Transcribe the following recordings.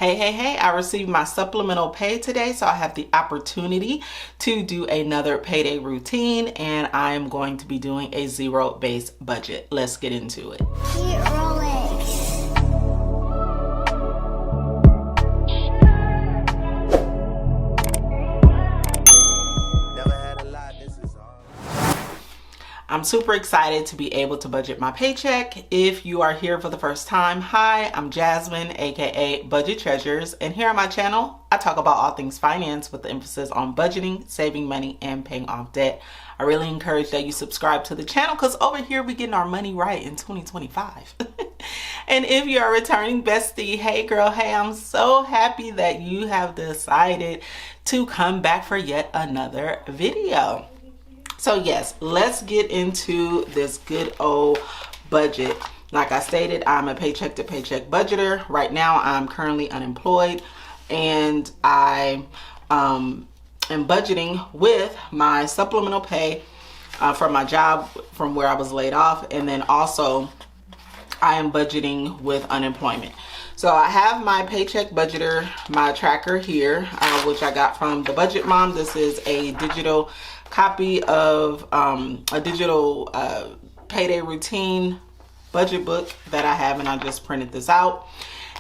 Hey, I received my supplemental pay today, so I have the opportunity to do another payday routine, and I am going to be doing a zero-based budget. Let's get into it. I'm super excited to be able to budget my paycheck. If you are here for the first time, hi, I'm Jasmine, aka Budget Treasures, and here on my channel, I talk about all things finance with the emphasis on budgeting, saving money, and paying off debt. I really encourage that you subscribe to the channel because over here we're getting our money right in 2025. And if you're a returning bestie, hey girl, hey, I'm so happy that you have decided to come back for yet another video. So yes, let's get into this good old budget. Like I stated, I'm a paycheck to paycheck budgeter. Right now, I'm currently unemployed, and I am budgeting with my supplemental pay from my job from where I was laid off, and then also I am budgeting with unemployment. So I have my paycheck budgeter, my tracker here, which I got from the Budget Mom. This is a digital copy of a digital payday routine budget book that I have, and I just printed this out.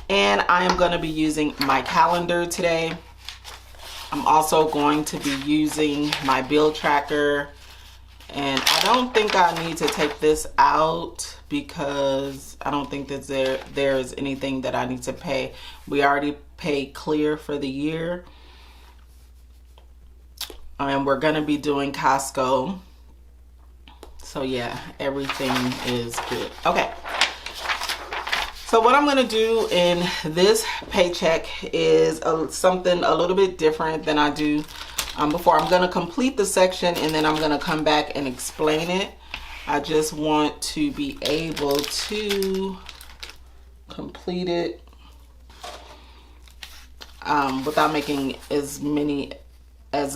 And I am going to be using my calendar today. I'm also going to be using my bill tracker, and I don't think I need to take this out because I don't think that there's anything that I need to pay. We already paid clear for the year. And we're going to be doing Costco. So yeah, everything is good. Okay. So what I'm going to do in this paycheck is something a little bit different than I do before. I'm going to complete the section and then I'm going to come back and explain it. I just want to be able to complete it without making as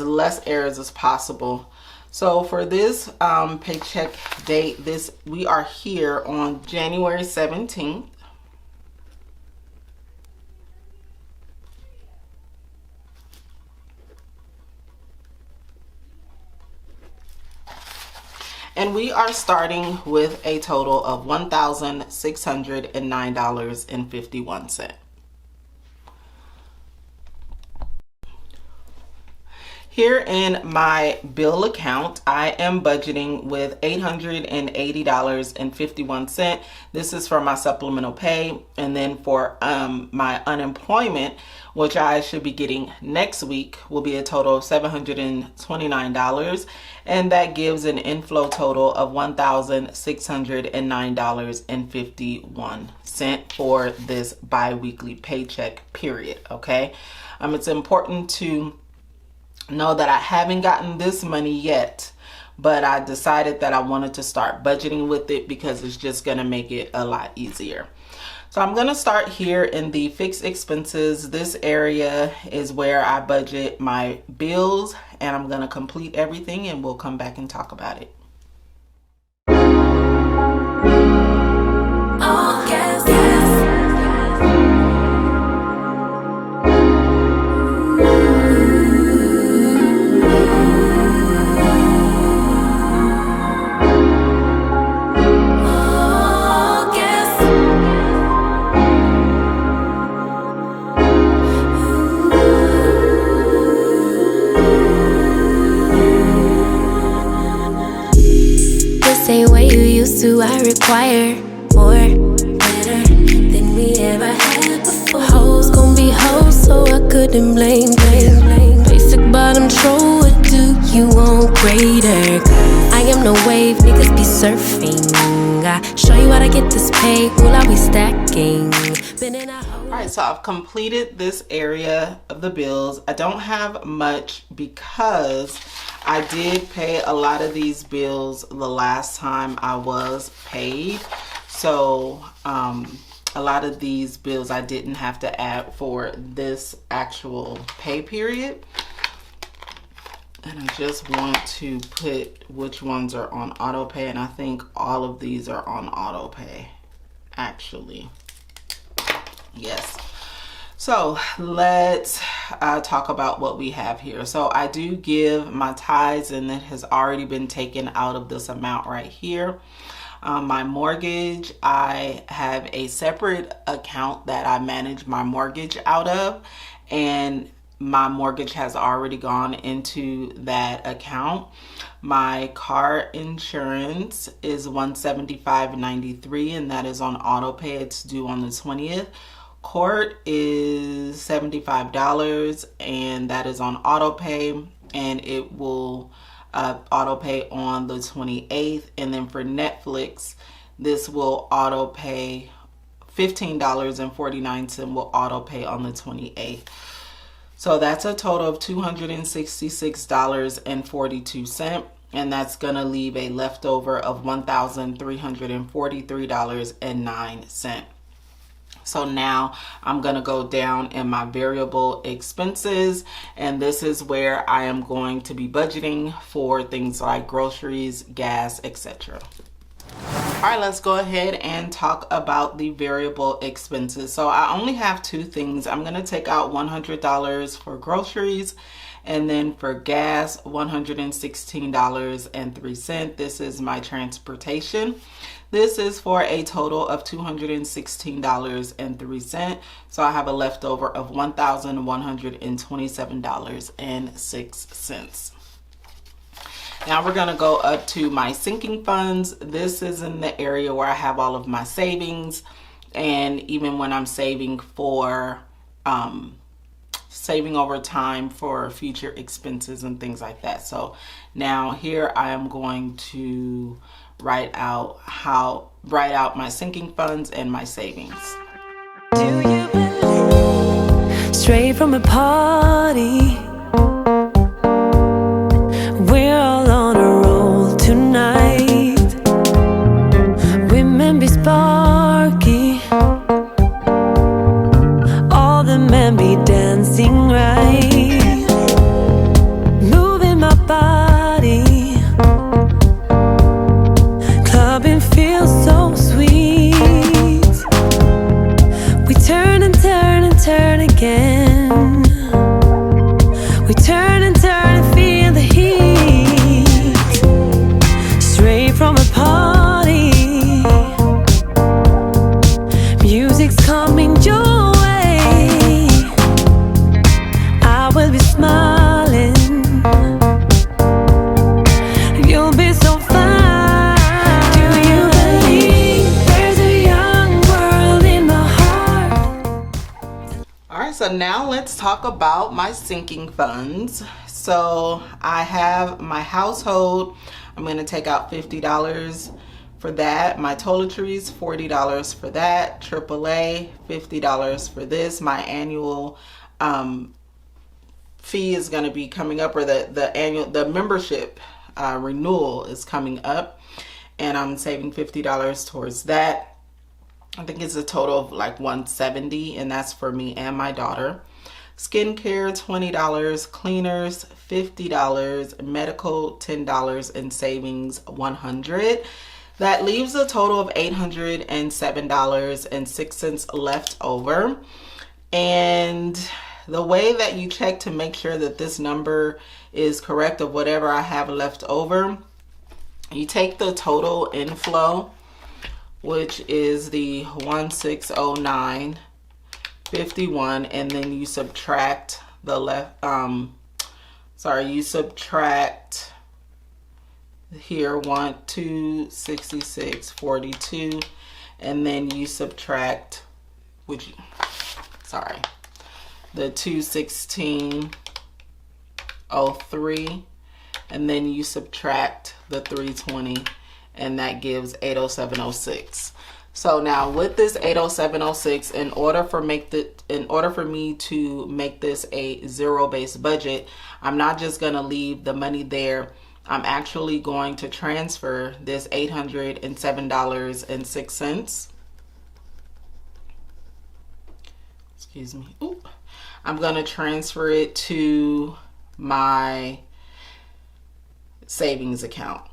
less errors as possible. So for this paycheck date, we are here on January 17th. And we are starting with a total of $1,609.51. Here in my bill account, I am budgeting with $880.51. This is for my supplemental pay. And then for my unemployment, which I should be getting next week, will be a total of $729. And that gives an inflow total of $1,609.51 for this bi-weekly paycheck period, okay? It's important to know that I haven't gotten this money yet, but I decided that I wanted to start budgeting with it because it's just going to make it a lot easier. So I'm going to start here in the fixed expenses. This area is where I budget my bills, and I'm going to complete everything and we'll come back and talk about it. I require more, better than we ever had before. Hoes gon' be hoes, so I couldn't blame. Basic bottom troll, what do you want greater? I am no wave, niggas be surfing. I show you how to get this pay, will I be stacking? Alright, so I've completed this area of the bills. I don't have much because I did pay a lot of these bills the last time I was paid. So a lot of these bills I didn't have to add for this actual pay period. And I just want to put which ones are on auto pay, and I think all of these are on auto pay actually. Yes. So let's talk about what we have here. So I do give my tithes, and it has already been taken out of this amount right here. My mortgage, I have a separate account that I manage my mortgage out of, and my mortgage has already gone into that account. My car insurance is $175.93, and that is on auto pay. It's due on the 20th. Court is $75, and that is on auto pay, and it will auto pay on the 28th. And then for Netflix, this will auto pay $15.49 will auto pay on the 28th. So that's a total of $266.42, and that's gonna leave a leftover of $1,343.09. So now I'm gonna go down in my variable expenses, and this is where I am going to be budgeting for things like groceries, gas, etc. All right, let's go ahead and talk about the variable expenses. So I only have two things. I'm gonna take out $100 for groceries, and then for gas, $116.03. This is my transportation. This is for a total of $216.03. So I have a leftover of $1,127.06. Now we're going to go up to my sinking funds. This is in the area where I have all of my savings, and even when I'm saving for saving over time for future expenses and things like that. So now here I am going to write out my sinking funds and my savings. Do you believe? Straight from a party, we're all on a roll tonight. Women be sparky, all the men be dancing right, moving my body, clubbing feels so sweet. We turn and turn and turn again. We turn and turn and feel the heat. Straight from a party, music's coming your way. I will be smiling, you'll be so fine. Do you believe there's a young world in my heart? All right, so now let's talk about my sinking funds. So I have my household. I'm going to take out $50 for that. My toiletries, $40 for that. AAA, $50 for this. My annual fee is going to be coming up, or the membership renewal is coming up, and I'm saving $50 towards that. I think it's a total of like $170, and that's for me and my daughter. Skincare, $20. Cleaners, $50. Medical, $10. And savings, $100. That leaves a total of $807.06 left over. And the way that you check to make sure that this number is correct of whatever I have left over, you take the total inflow, which is the 1609.51, and then you subtract the you subtract here 266.42, and then you subtract the 216.03, and then you subtract the 320, and that gives 807.06. So now with this 807.06, in order for me to make this a zero-based budget, I'm not just going to leave the money there. I'm actually going to transfer this $807.06. Excuse me. Ooh. I'm going to transfer it to my savings account.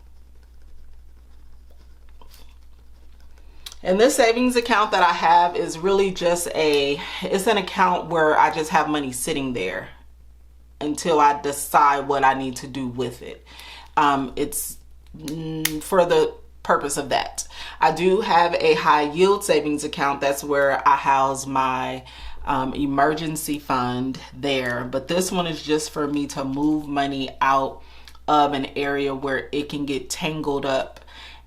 And this savings account that I have is really just it's an account where I just have money sitting there until I decide what I need to do with it. It's for the purpose of that. I do have a high yield savings account. That's where I house my emergency fund there. But this one is just for me to move money out of an area where it can get tangled up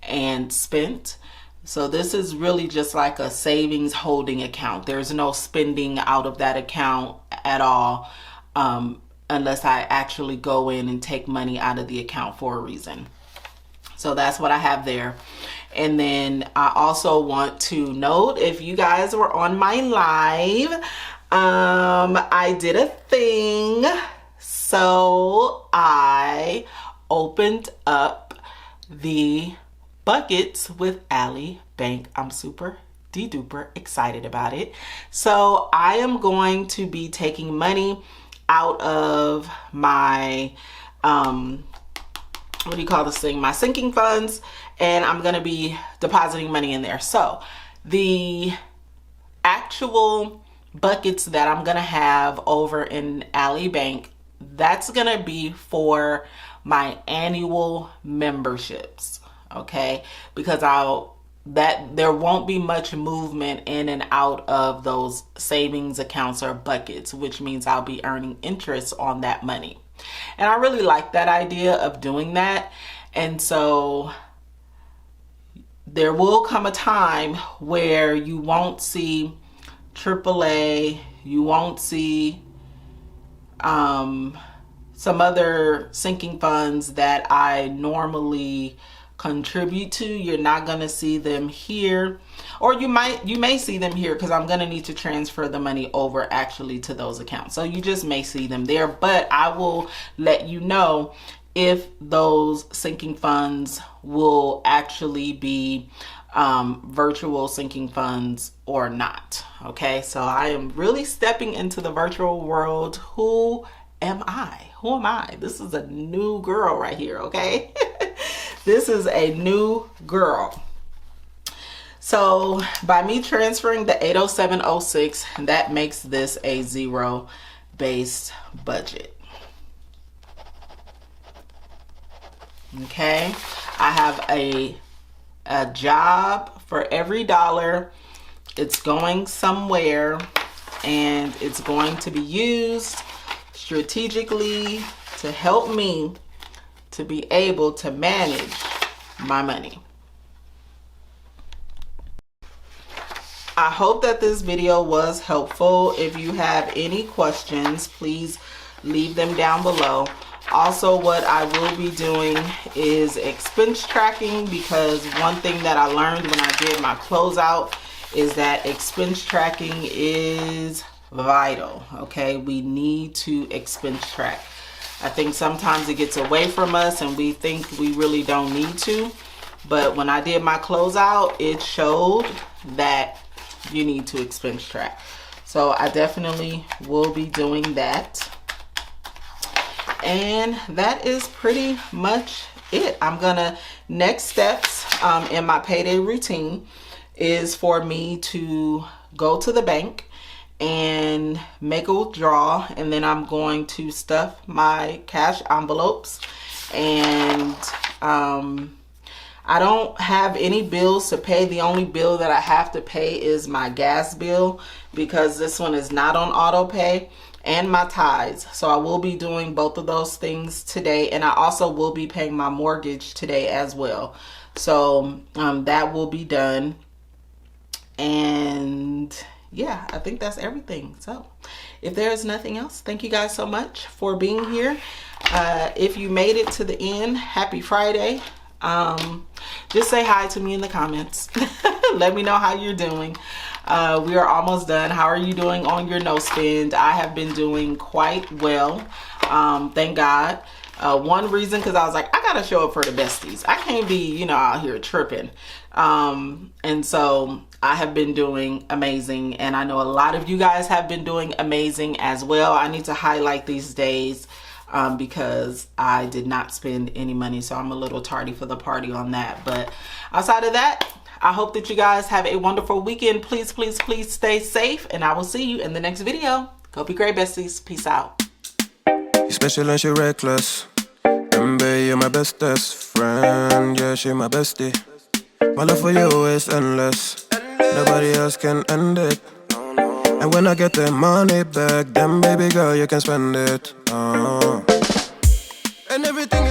and spent. So this is really just like a savings holding account. There's no spending out of that account at all, unless I actually go in and take money out of the account for a reason. So that's what I have there. And then I also want to note, if you guys were on my live, I did a thing. So I opened up the buckets with Ally Bank. I'm super duper excited about it. So I am going to be taking money out of my what do you call this thing, my sinking funds, and I'm going to be depositing money in there. So the actual buckets that I'm going to have over in Ally Bank, that's going to be for my annual memberships, okay? Because there won't be much movement in and out of those savings accounts or buckets, which means I'll be earning interest on that money. And I really like that idea of doing that. And so there will come a time where you won't see AAA, you won't see some other sinking funds that I normally contribute to. You're not going to see them here, or you may see them here, because I'm going to need to transfer the money over actually to those accounts. So you just may see them there, but I will let you know if those sinking funds will actually be virtual sinking funds or not. Okay, so I am really stepping into the virtual world. Who am I? Who am I? This is a new girl right here, okay? This is a new girl. So by me transferring the 80706, that makes this a zero-based budget. Okay, I have a job for every dollar. It's going somewhere, and it's going to be used strategically to help me to be able to manage my money. I hope that this video was helpful. If you have any questions, please leave them down below. Also, what I will be doing is expense tracking, because one thing that I learned when I did my closeout is that expense tracking is vital. Okay, we need to expense track. I think sometimes it gets away from us and we think we really don't need to, but when I did my closeout, it showed that you need to expense track. So I definitely will be doing that. And that is pretty much it. Next steps in my payday routine is for me to go to the bank and make a withdrawal, and then I'm going to stuff my cash envelopes. And I don't have any bills to pay. The only bill that I have to pay is my gas bill, because this one is not on auto pay, and my tithes. So I will be doing both of those things today, and I also will be paying my mortgage today as well. So that will be done. And yeah, I think that's everything. So if there's nothing else, thank you guys so much for being here. If you made it to the end, happy Friday. Just say hi to me in the comments. Let me know how you're doing. We are almost done. How are you doing on your no spend? I have been doing quite well. Thank God. One reason, because I was like, I gotta show up for the besties. I can't be, out here tripping. And so I have been doing amazing, and I know a lot of you guys have been doing amazing as well. I need to highlight these days because I did not spend any money, so I'm a little tardy for the party on that. But outside of that, I hope that you guys have a wonderful weekend. Please, please, please stay safe, and I will see you in the next video. Go be great, besties. Peace out. You special and she reckless. Baby, you're my bestest friend. Yeah, she my bestie. My love for you is endless. Nobody else can end it. And when I get the money back, then baby girl, you can spend it. And everything